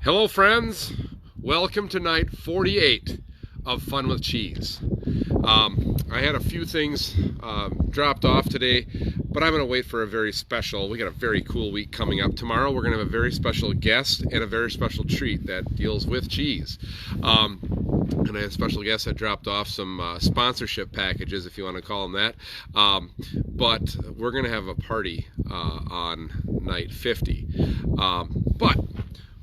Hello friends, welcome to night 48 of Fun with Cheese. I had a few things dropped off today, but I'm going to wait for a very special, we got a very cool week coming up. Tomorrow we're going to have a very special guest and a very special treat that deals with cheese. And I had a special guest that dropped off some sponsorship packages, if you want to call them that. But we're going to have a party on night 50. But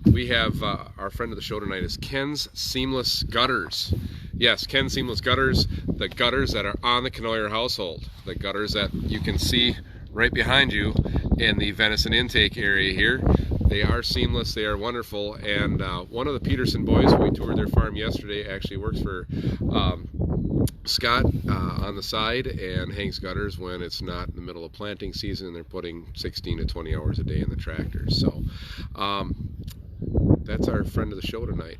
we have our friend of the show tonight is Ken's Seamless Gutters. Yes, Ken's Seamless Gutters, the gutters that are on the Knoyer household. The gutters that you can see right behind you in the venison intake area here. They are seamless, they are wonderful, and one of the Peterson boys, we toured their farm yesterday, actually works for Scott on the side and hangs gutters when it's not in the middle of planting season and they're putting 16 to 20 hours a day in the tractors. So that's our friend of the show tonight.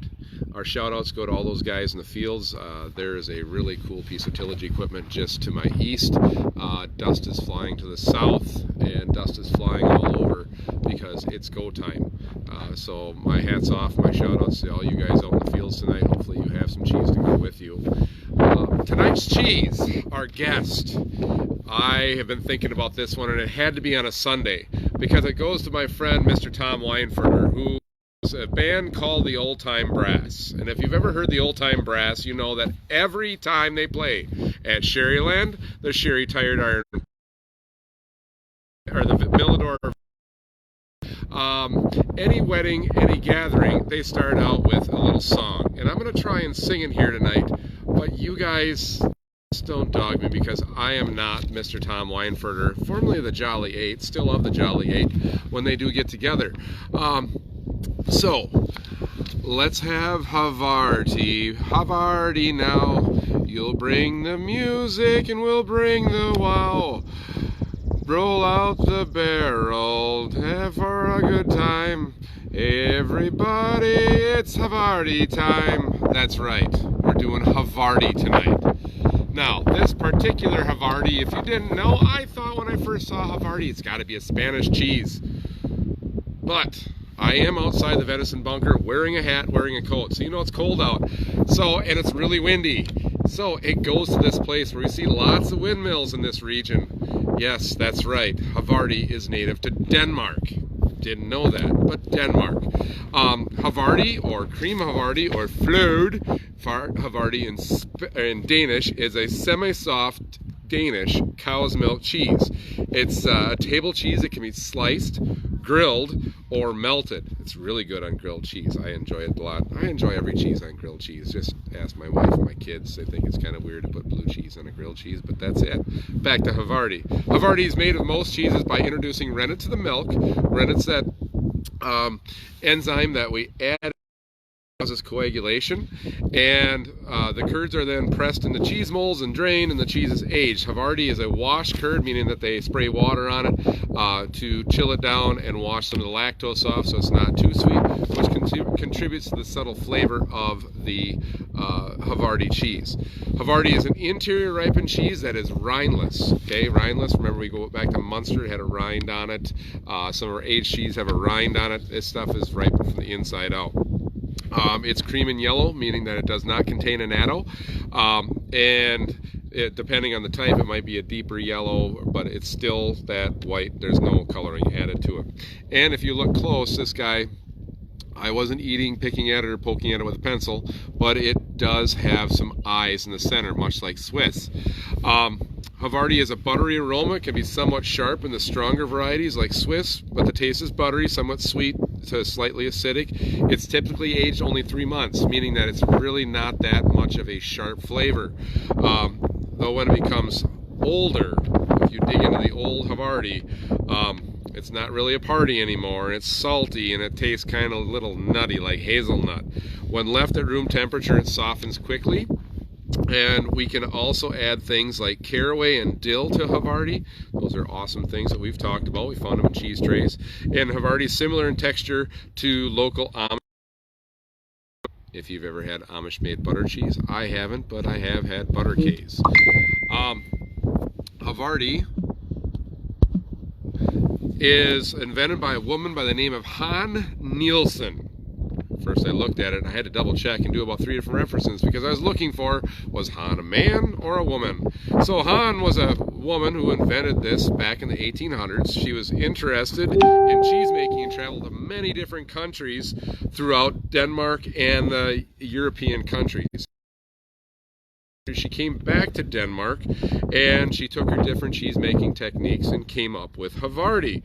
Our shout outs go to all those guys in the fields. There is a really cool piece of tillage equipment just to my east. Dust is flying to the south and dust is flying all over because it's go time. So my hat's off, my shout outs to all you guys out in the fields tonight. Hopefully you have some cheese to go with you. Tonight's cheese, our guest. I have been thinking about this one, and it had to be on a Sunday because it goes to my friend Mr. Tom Weinfurter, who a band called the Old Time Brass. And if you've ever heard the Old Time Brass, you know that every time they play at Sherryland, the Sherry Tired Iron, or the Millador, any wedding, any gathering, they start out with a little song. And I'm going to try and sing it here tonight, but you guys don't dog me because I am not Mr. Tom Weinfurter, formerly the Jolly Eight, still of the Jolly Eight when they do get together. So, let's have Havarti. Havarti now. You'll bring the music and we'll bring the wow. Roll out the barrel, have for a good time. Everybody, it's Havarti time. That's right, we're doing Havarti tonight. Now, this particular Havarti, if you didn't know, I thought when I first saw Havarti, it's got to be a Spanish cheese. But I am outside the venison bunker wearing a hat, wearing a coat, so you know it's cold out. So, and it's really windy. So it goes to this place where we see lots of windmills in this region. Yes, that's right. Havarti is native to Denmark. Didn't know that, but Denmark. Havarti, or cream Havarti, or fløde Havarti in Danish, is a semi-soft Danish cow's milk cheese. It's a table cheese that can be sliced, grilled, or melted. It's really good on grilled cheese. I enjoy it a lot. I enjoy every cheese on grilled cheese. Just ask my wife and my kids. They think it's kind of weird to put blue cheese on a grilled cheese, but that's it. Back to Havarti. Havarti is made of most cheeses by introducing rennet to the milk. Rennet's that enzyme that we add causes coagulation, and the curds are then pressed into cheese molds and drained, and the cheese is aged. Havarti is a wash curd, meaning that they spray water on it to chill it down and wash some of the lactose off so it's not too sweet, which contributes to the subtle flavor of the Havarti cheese. Havarti is an interior ripened cheese that is rindless. Okay, rindless. Remember, we go back to Munster, it had a rind on it. Some of our aged cheese have a rind on it. This stuff is ripened from the inside out. It's cream and yellow, meaning that it does not contain annatto, and depending on the type, it might be a deeper yellow, but it's still that white. There's no coloring added to it. And if you look close, this guy, I wasn't picking at it or poking at it with a pencil, but it does have some eyes in the center, much like Swiss. Havarti is a buttery aroma. It can be somewhat sharp in the stronger varieties like Swiss, but the taste is buttery, somewhat sweet to slightly acidic. It's typically aged only 3 months, meaning that it's really not that much of a sharp flavor. Though when it becomes older, if you dig into the old Havarti, it's not really a party anymore. It's salty and it tastes kind of a little nutty like hazelnut. When left at room temperature, it softens quickly. And we can also add things like caraway and dill to Havarti. Those are awesome things that we've talked about. We found them in cheese trays. And Havarti is similar in texture to local Amish. If you've ever had Amish-made butter cheese, I haven't, but I have had butter case. Havarti is invented by a woman by the name of Han Nielsen. First I looked at it, I had to double check and do about 3 different references because I was looking for, was Han a man or a woman? So Han was a woman who invented this back in the 1800s. She was interested in cheese making and traveled to many different countries throughout Denmark and the European countries. She came back to Denmark and she took her different cheese making techniques and came up with Havarti.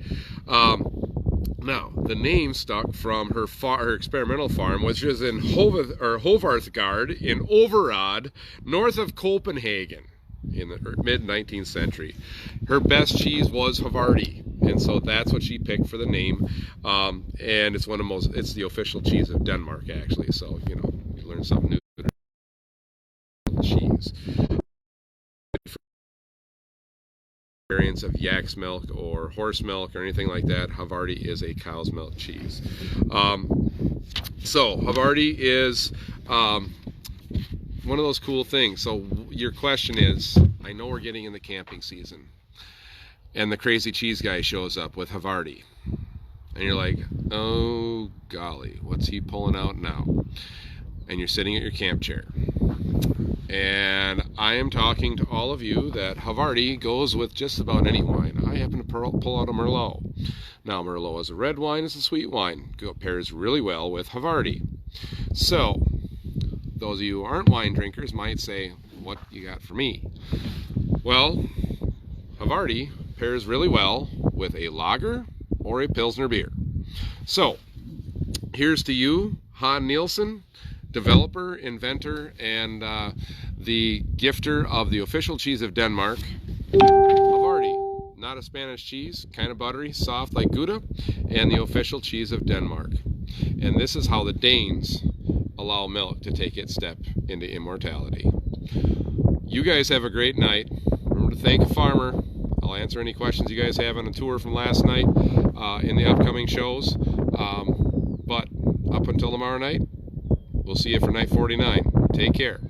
Now, the name stuck from her experimental farm, which is in Hovarthgard in Overod, north of Copenhagen in the mid-19th century. Her best cheese was Havarti, and so that's what she picked for the name. And it's the official cheese of Denmark, actually. So, you know, you learn something new. Cheese. Variants of yak's milk or horse milk or anything like that, Havarti is a cow's milk cheese. So Havarti is one of those cool things. So your question is, I know we're getting in the camping season and the crazy cheese guy shows up with Havarti and you're like, oh golly, what's he pulling out now? And you're sitting at your camp chair. And I am talking to all of you that Havarti goes with just about any wine. I happen to pull out a Merlot. Now, Merlot is a red wine, it's a sweet wine. It pairs really well with Havarti. So, those of you who aren't wine drinkers might say, what you got for me? Well, Havarti pairs really well with a lager or a Pilsner beer. So, here's to you, Han Nielsen, developer, inventor, and the gifter of the official cheese of Denmark, Havarti. Not a Spanish cheese, kind of buttery, soft like Gouda, and the official cheese of Denmark. And this is how the Danes allow milk to take its step into immortality. You guys have a great night. Remember to thank a farmer. I'll answer any questions you guys have on the tour from last night in the upcoming shows. But up until tomorrow night, we'll see you for night 49. Take care.